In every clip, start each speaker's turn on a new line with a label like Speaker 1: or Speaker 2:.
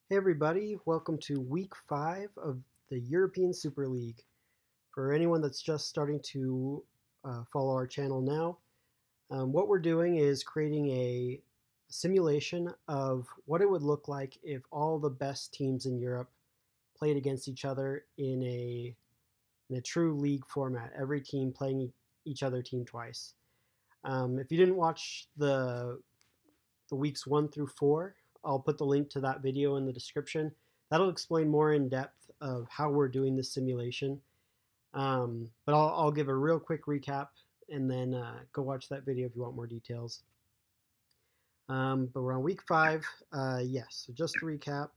Speaker 1: Hey everybody, welcome to week 5 of the European Super League. For anyone that's just starting to follow our channel now, what we're doing is creating a simulation of what it would look like if all the best teams in Europe played against each other in a true league format, every team playing each other team twice. If you didn't watch the weeks 1 through 4, I'll put the link to that video in the description. That'll explain more in depth of how we're doing this simulation. But I'll give a real quick recap and then go watch that video if you want more details. But we're on week 5. Yes, so just to recap.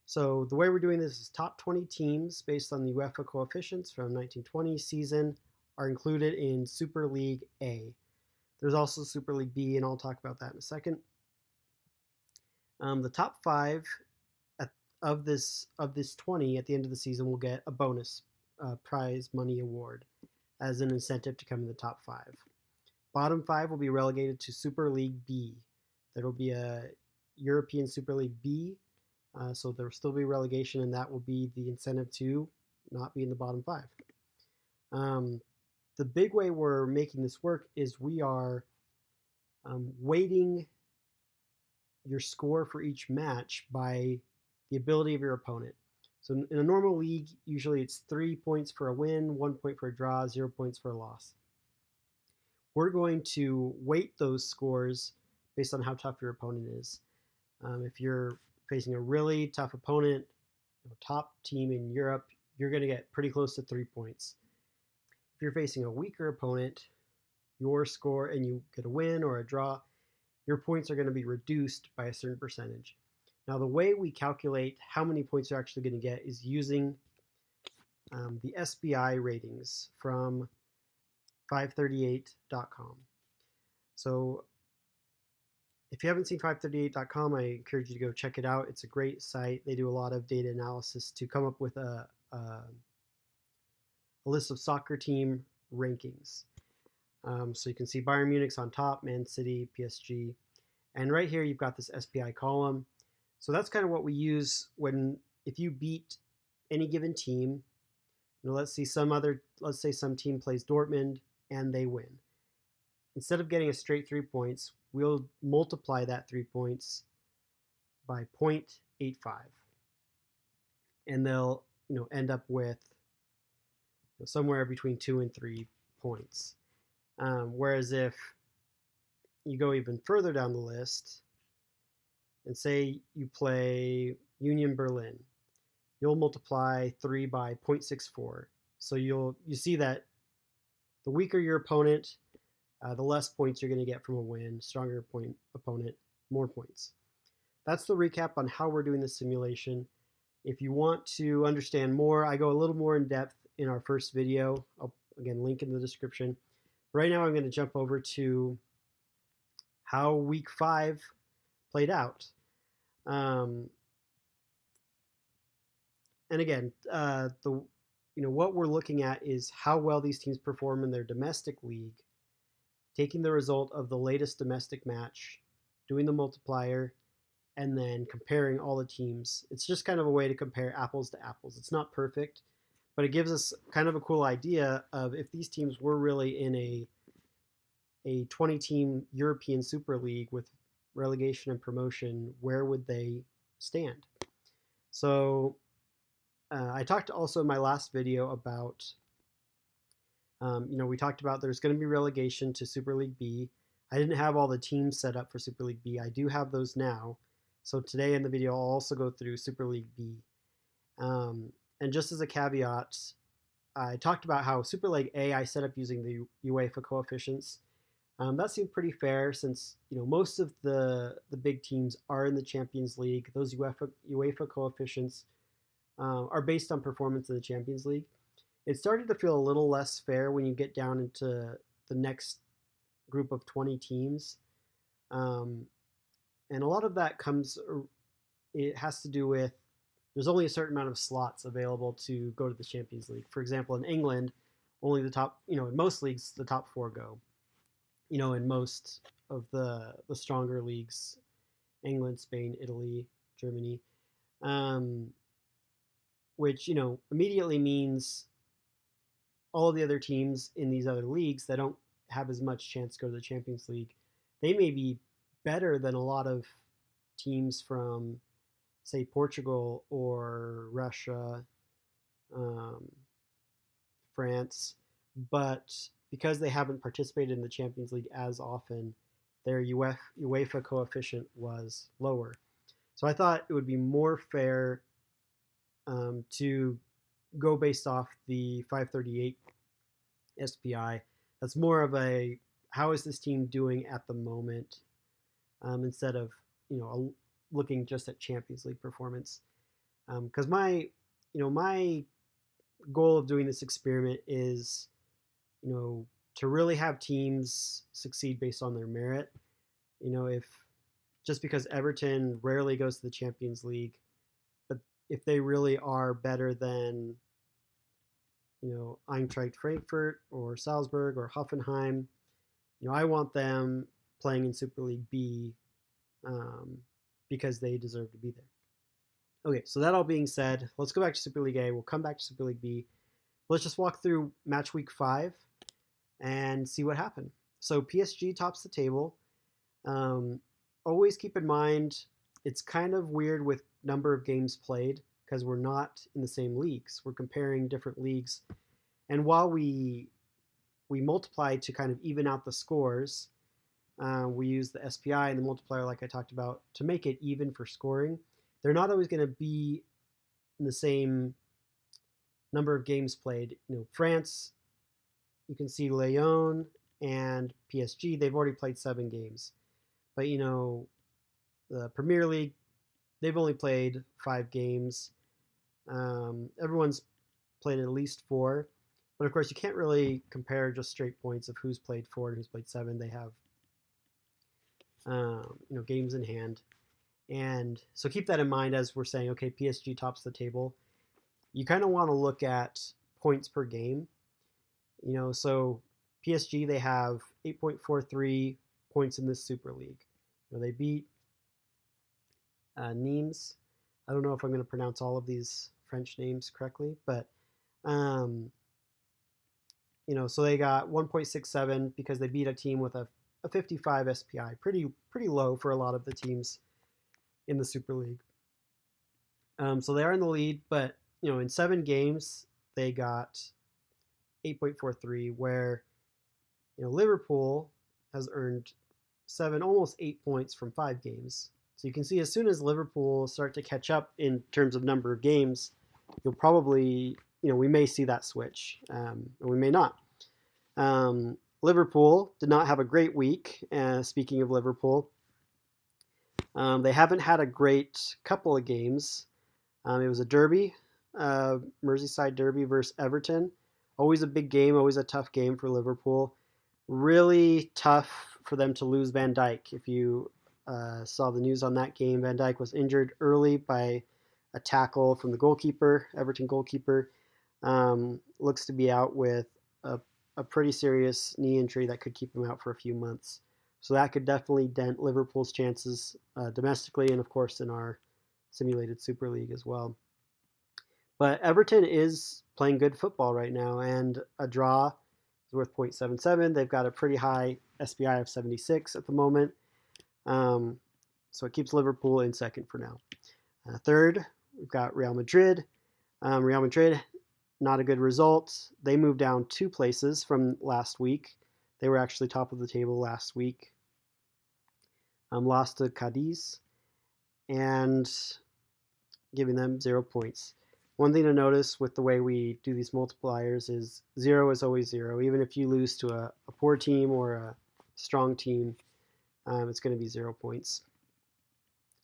Speaker 1: So the way we're doing this is top 20 teams based on the UEFA coefficients from 1920 season are included in Super League A. There's also Super League B, and I'll talk about that in a second. The top 5 of this 20 at the end of the season will get a bonus prize money award as an incentive to come in the top 5. Bottom 5 will be relegated to Super League B. There will be a European Super League B, so there will still be relegation, and that will be the incentive to not be in the bottom 5. The big way we're making this work is we are weighting your score for each match by the ability of your opponent. So in a normal league, usually it's 3 points for a win, 1 point for a draw, 0 points for a loss. We're going to weight those scores based on how tough your opponent is. If you're facing a really tough opponent, top team in Europe, you're going to get pretty close to 3 points. If you're facing a weaker opponent, your score and you get a win or a draw, your points are going to be reduced by a certain percentage. Now, the way we calculate how many points you're actually going to get is using the SBI ratings from 538.com. So if you haven't seen 538.com, I encourage you to go check it out. It's a great site. They do a lot of data analysis to come up with a list of soccer team rankings. So you can see Bayern Munich's on top, Man City, PSG. And right here, you've got this SPI column. So that's kind of what we use if you beat any given team. Let's say some team plays Dortmund and they win. Instead of getting a straight 3 points, we'll multiply that 3 points by 0.85. And they'll end up with somewhere between 2 and 3 points. Whereas if you go even further down the list and say you play Union Berlin, you'll multiply 3 by 0.64. So you see that the weaker your opponent, the less points you're going to get from a win. Stronger opponent, more points. That's the recap on how we're doing this simulation. If you want to understand more, I go a little more in depth in our first video. I'll again link in the description. Right now I'm going to jump over to how week 5 played out. And again, what we're looking at is how well these teams perform in their domestic league, taking the result of the latest domestic match, doing the multiplier, and then comparing all the teams. It's just kind of a way to compare apples to apples. It's not perfect, but it gives us kind of a cool idea of if these teams were really in a 20-team European Super League with relegation and promotion, where would they stand? So I talked also in my last video about, we talked about there's going to be relegation to Super League B. I didn't have all the teams set up for Super League B. I do have those now. So today in the video, I'll also go through Super League B. And just as a caveat, I talked about how Super League A I set up using the UEFA coefficients. That seemed pretty fair since most of the big teams are in the Champions League. Those UEFA coefficients are based on performance in the Champions League. It started to feel a little less fair when you get down into the next group of 20 teams. And a lot of that it has to do with there's only a certain amount of slots available to go to the Champions League. For example, in England, only the top, in most leagues, the top 4 go. In most of the stronger leagues, England, Spain, Italy, Germany, um, which immediately means all of the other teams in these other leagues that don't have as much chance to go to the Champions League, they may be better than a lot of teams from, say, Portugal or Russia, um, France, but because they haven't participated in the Champions League as often, their UEFA coefficient was lower. So I thought it would be more fair to go based off the 538 SPI. That's more of a how is this team doing at the moment, instead of looking just at Champions League performance. Because my goal of doing this experiment is to really have teams succeed based on their merit. If just because Everton rarely goes to the Champions League, but if they really are better than Eintracht Frankfurt or Salzburg or Hoffenheim, I want them playing in Super League B, because they deserve to be there. Okay, so that all being said, let's go back to Super League A. We'll come back to Super League B. Let's just walk through match week 5 and see what happened. So PSG tops the table. Always keep in mind, it's kind of weird with number of games played because we're not in the same leagues. We're comparing different leagues. And while we multiply to kind of even out the scores, we use the SPI and the multiplier, like I talked about, to make it even for scoring. They're not always going to be in the same number of games played. France, you can see Lyon and PSG, they've already played 7 games. But, the Premier League, they've only played 5 games. Everyone's played at least 4. But, of course, you can't really compare just straight points of who's played 4 and who's played 7. They have, games in hand. And so keep that in mind as we're saying, okay, PSG tops the table. You kind of want to look at points per game. So PSG, they have 8.43 points in this Super League. They beat Nimes. I don't know if I'm going to pronounce all of these French names correctly, but so they got 1.67 because they beat a team with a 55 SPI. Pretty low for a lot of the teams in the Super League. So they are in the lead, but in 7 games they got 8.43, where Liverpool has earned 7, almost 8 points from 5 games. So you can see as soon as Liverpool start to catch up in terms of number of games, you'll probably, we may see that switch, and we may not. Liverpool did not have a great week. Speaking of Liverpool, they haven't had a great couple of games. It was a derby, Merseyside derby versus Everton. Always a big game, always a tough game for Liverpool. Really tough for them to lose Van Dijk. If you saw the news on that game, Van Dijk was injured early by a tackle from the goalkeeper, Everton goalkeeper. Looks to be out with a pretty serious knee injury that could keep him out for a few months. So that could definitely dent Liverpool's chances domestically and, of course, in our simulated Super League as well. But Everton is playing good football right now, and a draw is worth 0.77. They've got a pretty high SPI of 76 at the moment. So it keeps Liverpool in second for now. Third, we've got Real Madrid. Real Madrid, not a good result. They moved down 2 places from last week. They were actually top of the table last week. Lost to Cadiz and giving them 0 points. One thing to notice with the way we do these multipliers is 0 is always 0. Even if you lose to a poor team or a strong team, it's going to be 0 points.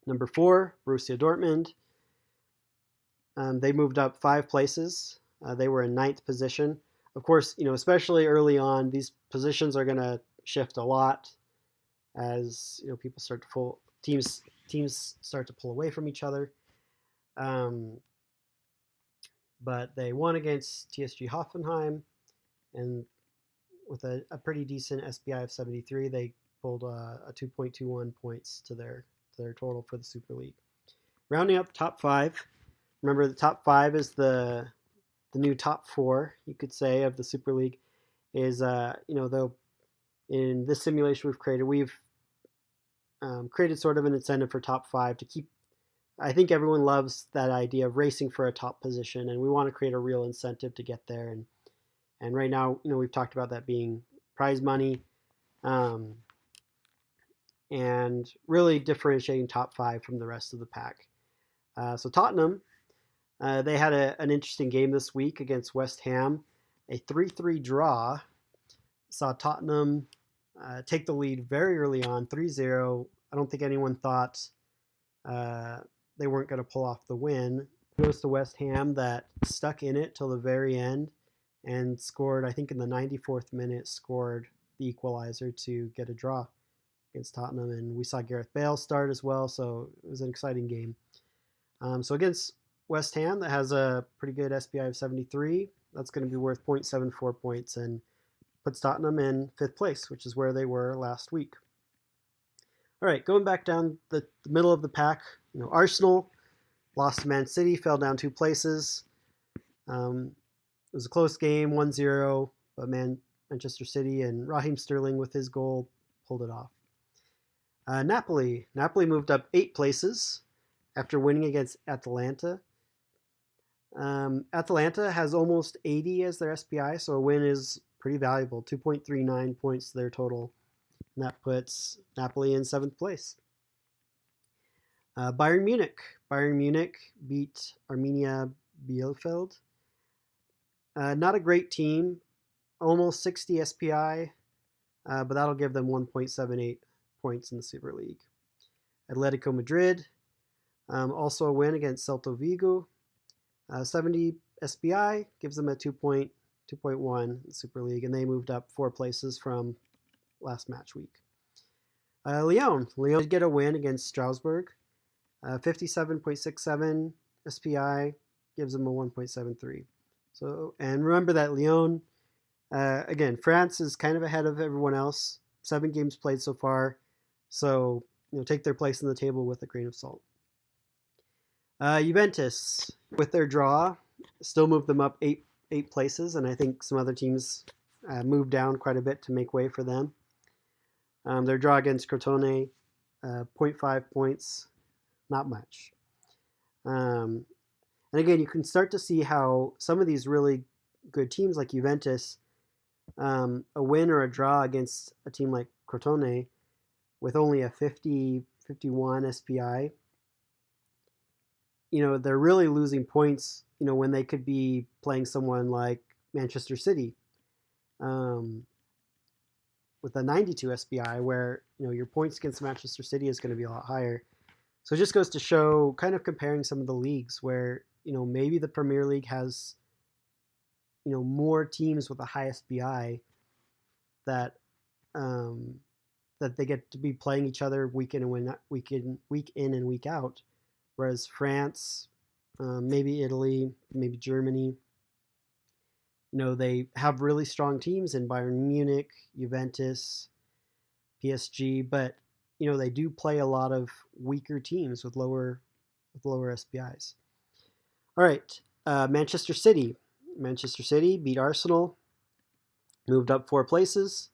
Speaker 1: Number 4, Borussia Dortmund. They moved up 5 places. They were in 9th position. Of course, especially early on, these positions are going to shift a lot as people start to pull, teams start to pull away from each other. But they won against TSG Hoffenheim, and with a pretty decent SPI of 73, they pulled a 2.21 points to their total for the Super League. Rounding out the top 5. Remember, the top 5 is the new top 4, you could say, of the Super League. Is though in this simulation we've created sort of an incentive for top 5 to keep. I think everyone loves that idea of racing for a top position, and we want to create a real incentive to get there. And right now, we've talked about that being prize money, and really differentiating top 5 from the rest of the pack. So Tottenham, they had an interesting game this week against West Ham, a 3-3 draw. Saw Tottenham take the lead very early on, 3-0. I don't think anyone thought they weren't going to pull off the win. It goes to West Ham that stuck in it till the very end and scored, I think in the 94th minute, scored the equalizer to get a draw against Tottenham. And we saw Gareth Bale start as well, so it was an exciting game. So against West Ham, that has a pretty good SPI of 73. That's going to be worth 0.74 points and puts Tottenham in 5th place, which is where they were last week. All right, going back down the middle of the pack, Arsenal lost to Man City, fell down 2 places. It was a close game, 1-0, but Manchester City and Raheem Sterling with his goal pulled it off. Napoli moved up 8 places after winning against Atalanta. Atalanta has almost 80 as their SPI, so a win is pretty valuable, 2.39 points to their total. And that puts Napoli in 7th place. Bayern Munich beat Arminia Bielefeld. Not a great team, almost 60 SPI, but that'll give them 1.78 points in the Super League. Atletico Madrid, also a win against Celta Vigo. 70 SPI gives them a 2.1 in the Super League, and they moved up 4 places from last match week. Lyon did get a win against Strasbourg. 57.67 SPI gives them a 1.73. So, and remember that Lyon, again, France is kind of ahead of everyone else. 7 games played so far, so take their place in the table with a grain of salt. Juventus, with their draw, still moved them up 8 places, and I think some other teams moved down quite a bit to make way for them. Their draw against Crotone, 0.5 points, not much. And again, you can start to see how some of these really good teams like Juventus, a win or a draw against a team like Crotone with only a 51 SPI, they're really losing points, when they could be playing someone like Manchester City with a 92 SPI where, your points against Manchester City is going to be a lot higher. So it just goes to show, kind of comparing some of the leagues where, maybe the Premier League has, more teams with a high SPI that that they get to be playing each other week in and week out, whereas France, maybe Italy, maybe Germany, they have really strong teams in Bayern Munich, Juventus, PSG, but they do play a lot of weaker teams with lower SPIs. All right, Manchester City beat Arsenal, moved up 4 places.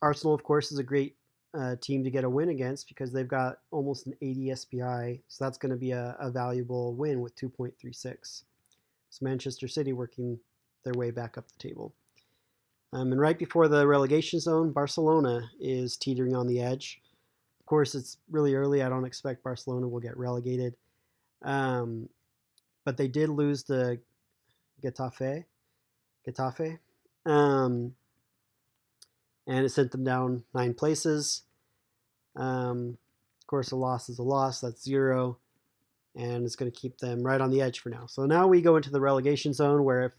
Speaker 1: Arsenal, of course, is a great team to get a win against because they've got almost an 80 SPI, so that's going to be a valuable win with 2.36. So Manchester City working their way back up the table. And right before the relegation zone, Barcelona is teetering on the edge. Of course, it's really early. I don't expect Barcelona will get relegated. But they did lose to Getafe. And it sent them down 9 places. Of course, a loss is a loss. That's 0. And it's going to keep them right on the edge for now. So now we go into the relegation zone where if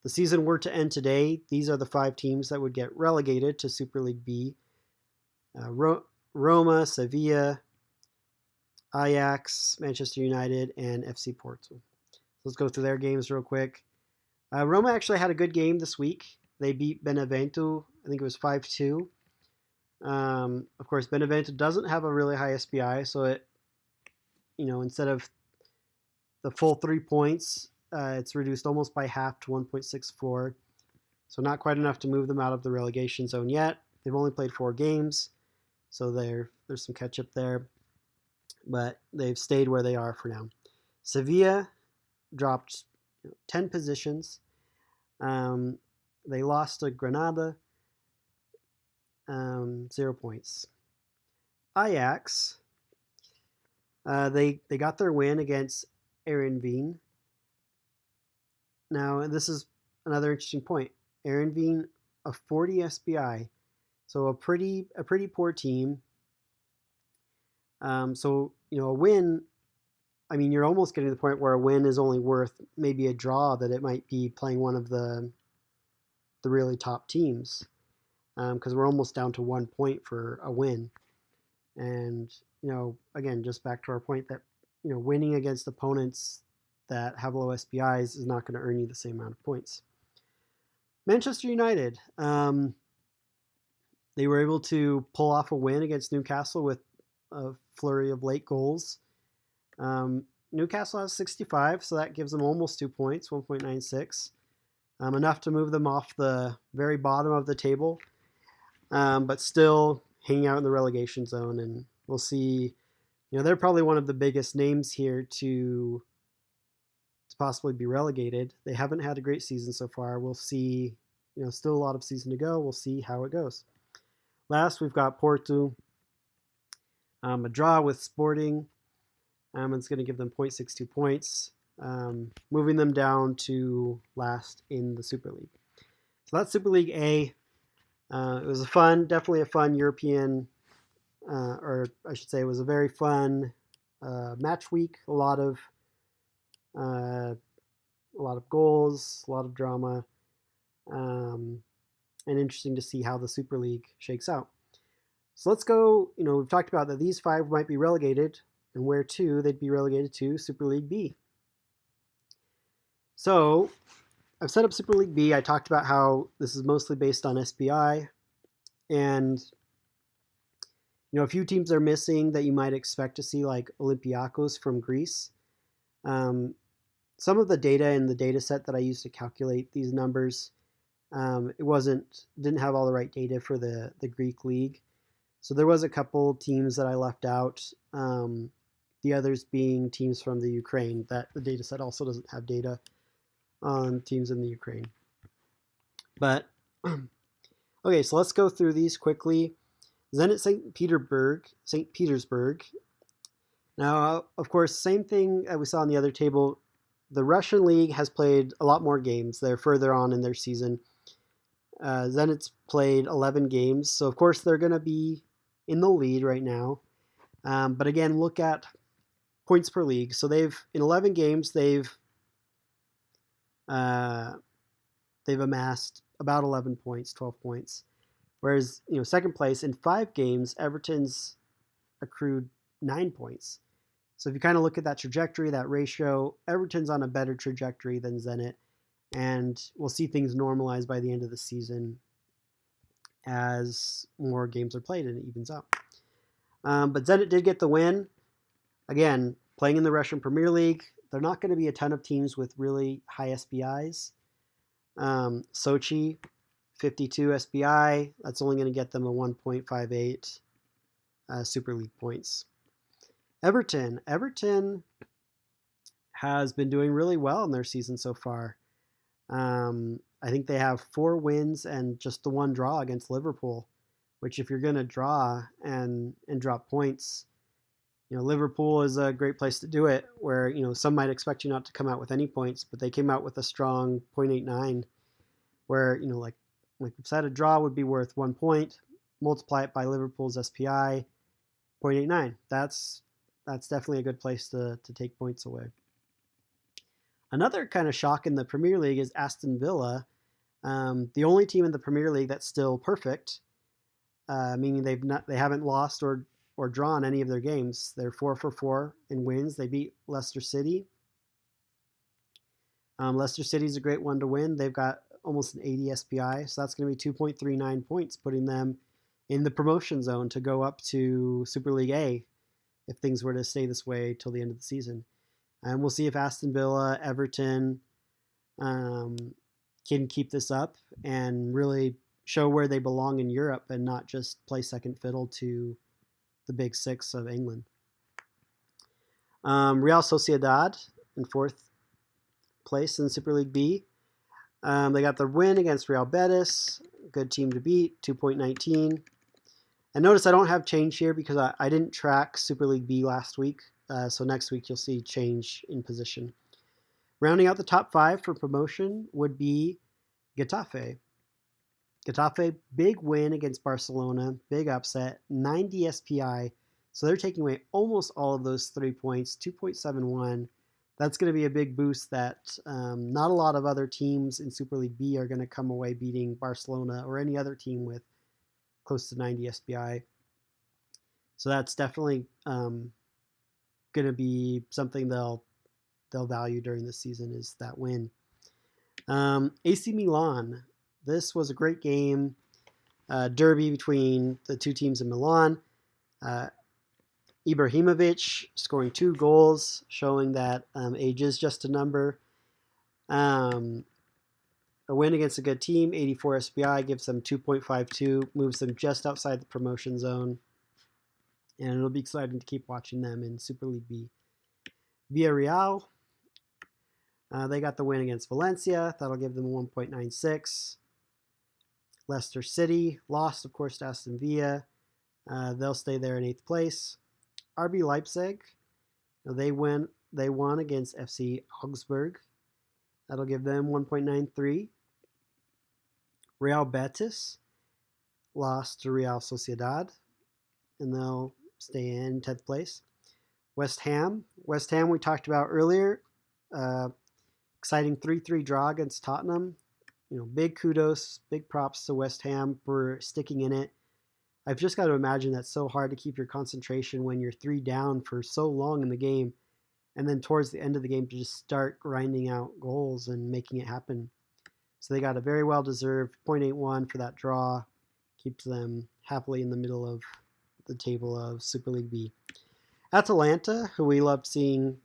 Speaker 1: the season were to end today, these are the 5 teams that would get relegated to Super League B. Roma, Sevilla, Ajax, Manchester United, and FC Porto. Let's go through their games real quick. Roma actually had a good game this week. They beat Benevento, I think it was 5-2. Of course, Benevento doesn't have a really high SPI, so it, instead of the full 3 points, it's reduced almost by half to 1.64. So not quite enough to move them out of the relegation zone yet. They've only played 4 games, so there's some catch up there, but they've stayed where they are for now. Sevilla dropped 10 positions. They lost to Granada, 0 points. Ajax, they got their win against Erenveen. Now, this is another interesting point. Erenveen, a 40 SPI, so a pretty poor team. So a win. I mean, you're almost getting to the point where a win is only worth maybe a draw that it might be playing one of the really top teams, because we're almost down to 1 point for a win. And again, just back to our point that winning against opponents that have low SPIs is not going to earn you the same amount of points. Manchester United, they were able to pull off a win against Newcastle with a flurry of late goals. Newcastle has 65, so that gives them almost 2 points, 1.96, enough to move them off the very bottom of the table, but still hanging out in the relegation zone. And we'll see. They're probably one of the biggest names here to possibly be relegated. They haven't had a great season so far. We'll see. Still a lot of season to go. We'll see how it goes. Last, we've got Porto, a draw with Sporting. It's going to give them 0.62 points, moving them down to last in the Super League. So that's Super League A. It was definitely a fun European, or I should say it was a very fun match week. A lot of goals, a lot of drama, and interesting to see how the Super League shakes out. So let's go, we've talked about that these 5 might be relegated, and where to, they'd be relegated to Super League B. So I've set up Super League B. I talked about how this is mostly based on SPI, and a few teams are missing that you might expect to see, like Olympiacos from Greece. Some of the data in the data set that I used to calculate these numbers, didn't have all the right data for the Greek league. So there was a couple teams that I left out. The others being teams from the Ukraine, that the data set also doesn't have data on teams in the Ukraine. But okay, so let's go through these quickly. Zenit St. Petersburg. Now, of course, same thing that we saw in the other table. The Russian league has played a lot more games. They're further on in their season. Zenit's played 11 games, so of course they're going to be in the lead right now. But again, look at points per league. So in 11 games, they've amassed about 11 points, 12 points. Whereas, second place in 5 games, Everton's accrued 9 points. So if you kind of look at that trajectory, that ratio, Everton's on a better trajectory than Zenit. And we'll see things normalize by the end of the season as more games are played and it evens out. But Zenit did get the win. Again, playing in the Russian Premier League, there are not going to be a ton of teams with really high SPIs. Sochi, 52 SPI. That's only going to get them a 1.58 Super League points. Everton has been doing really well in their season so far. I think they have 4 wins and just the 1 draw against Liverpool, which if you're going to draw and drop points, Liverpool is a great place to do it, where, some might expect you not to come out with any points, but they came out with a strong 0.89, where, like we've said, a draw would be worth 1 point, multiply it by Liverpool's SPI, 0.89. That's definitely a good place to take points away. Another kind of shock in the Premier League is Aston Villa, the only team in the Premier League that's still perfect, meaning they haven't lost or drawn any of their games. They're 4 for 4 in wins. They beat Leicester City. Leicester City is a great one to win. They've got almost an 80 SPI, so that's going to be 2.39 points, putting them in the promotion zone to go up to Super League A if things were to stay this way till the end of the season. And we'll see if Aston Villa, Everton can keep this up and really show where they belong in Europe and not just play second fiddle to the big six of England. Real Sociedad in fourth place in Super League B. They got the win against Real Betis. Good team to beat, 2.19. And notice I don't have change here because I didn't track Super League B last week. So next week you'll see change in position. Rounding out the top 5 for promotion would be Getafe. Getafe, big win against Barcelona, big upset, 90 SPI. So they're taking away almost all of those 3 points, 2.71. That's going to be a big boost that not a lot of other teams in Super League B are going to come away beating Barcelona or any other team with close to 90 SPI. So that's definitely going to be something they'll value during the season is that win. AC Milan. This was a great game. Derby between the two teams in Milan. Ibrahimovic scoring 2 goals, showing that age is just a number. A win against a good team, 84 SPI, gives them 2.52, moves them just outside the promotion zone. And it'll be exciting to keep watching them in Super League B. Villarreal, they got the win against Valencia. That'll give them 1.96. Leicester City lost, of course, to Aston Villa. They'll stay there in 8th place. RB Leipzig, they won against FC Augsburg. That'll give them 1.93. Real Betis lost to Real Sociedad, and they'll stay in 10th place. West Ham we talked about earlier. Exciting 3-3 draw against Tottenham. Big kudos, big props to West Ham for sticking in it. I've just got to imagine that's so hard to keep your concentration when you're 3 down for so long in the game, and then towards the end of the game to just start grinding out goals and making it happen. So they got a very well-deserved 0.81 for that draw. Keeps them happily in the middle of the table of Super League B. Atalanta, who we loved seeing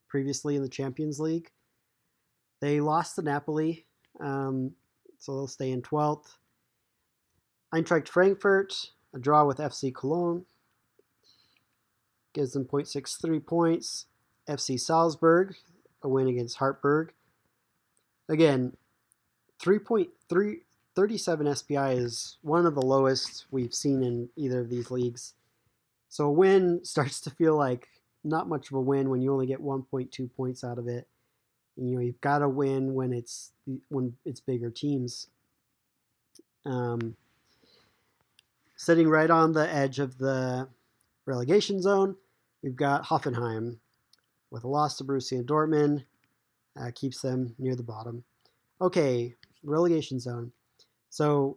Speaker 1: previously in the Champions League, they lost to Napoli, so they'll stay in 12th. Eintracht Frankfurt, a draw with FC Cologne, gives them 0.63 points. FC Salzburg, a win against Hartberg. Again, 3.37 SPI is one of the lowest we've seen in either of these leagues. So a win starts to feel like not much of a win when you only get 1.2 points out of it. You've got to win when it's bigger teams. Sitting right on the edge of the relegation zone, we've got Hoffenheim with a loss to Borussia Dortmund. Keeps them near the bottom. Okay, relegation zone. So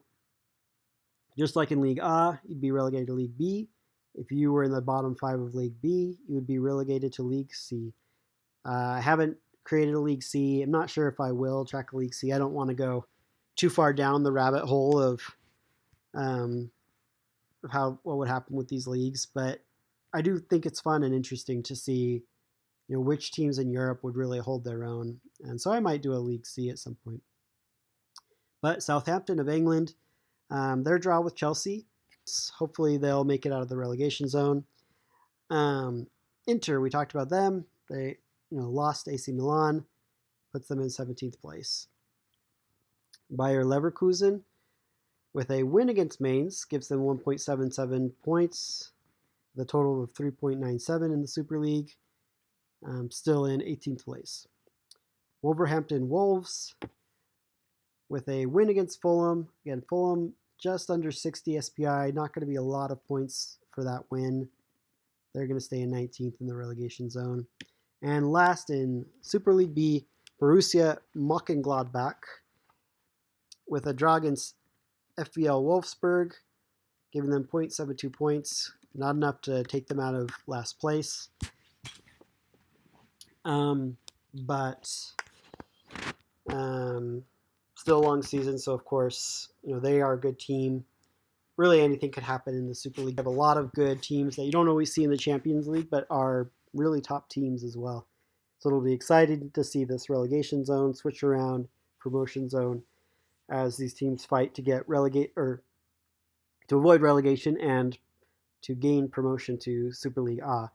Speaker 1: just like in League A, you'd be relegated to League B. If you were in the bottom 5 of League B, you would be relegated to League C. I haven't created a League C. I'm not sure if I will track a League C. I don't want to go too far down the rabbit hole of what would happen with these leagues, but I do think it's fun and interesting to see which teams in Europe would really hold their own, and so I might do a League C at some point. But Southampton of England, their draw with Chelsea, hopefully they'll make it out of the relegation zone. Inter, we talked about them. They lost AC Milan, puts them in 17th place. Bayer Leverkusen, with a win against Mainz, gives them 1.77 points, the total of 3.97 in the Super League, still in 18th place. Wolverhampton Wolves, with a win against Fulham. Again, Fulham just under 60 SPI, not going to be a lot of points for that win. They're going to stay in 19th in the relegation zone. And last in Super League B, Borussia Mönchengladbach, with a draw against FVL Wolfsburg, giving them 0.72 points. Not enough to take them out of last place. But Still a long season, so of course, they are a good team. Really, anything could happen in the Super League. You have a lot of good teams that you don't always see in the Champions League, but are really top teams as well. So it'll be exciting to see this relegation zone switch around, promotion zone, as these teams fight to get relegate or to avoid relegation and to gain promotion to Super League A,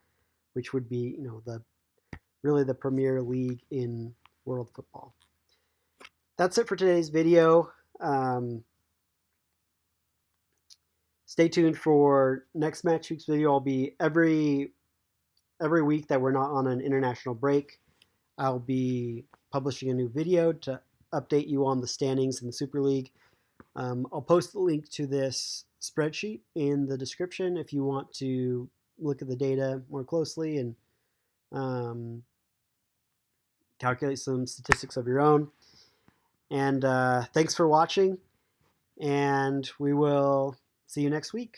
Speaker 1: which would be the premier league in world football. That's it for today's video. Stay tuned for next match week's video. I'll be every week that we're not on an international break. I'll be publishing a new video to update you on the standings in the Super League. I'll post the link to this spreadsheet in the description if you want to look at the data more closely and calculate some statistics of your own. And thanks for watching, and we will see you next week.